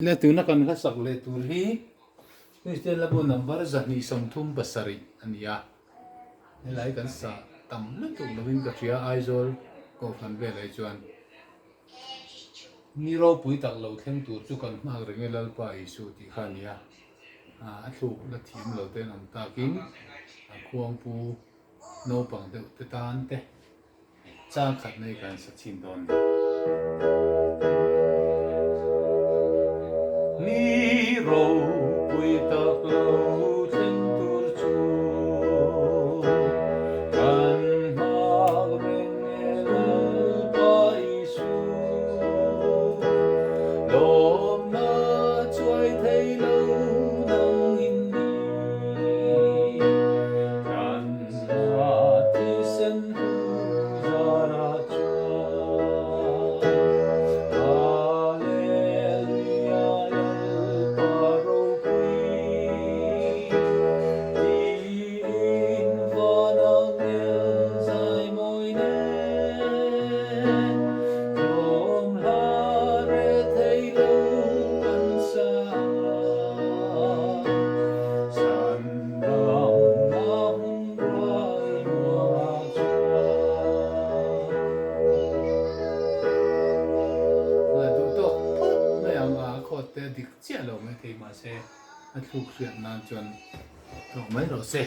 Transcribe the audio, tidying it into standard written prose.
le tu na kan kha sak le tur hi Christian labo number zahni somthum basari ania lai kan sa tam na tu lovin ka tria aizol ko kan ve lai chuan ni ropui tak lo thleng tur chu kan mak renge lal pa isu ti khania a thu la thim lo te nam takin a khuang pu no pang de te tan te cha khat nei kan sa chin don ni ropui tak lo thleng tur chu kan mak renge lal pa isu lom na chuai thei lo nang in ni kan na ti sen hu za ra chua hallelujah el paro pui ti in vanang el zai moi ne lom la re thei lo kan sa san rang na hung rai mua chua là tụ tục phút này mà có thể được chia lồng thì mà sẽ thuộc chuyện là chuẩn thuộc mấy rồi xe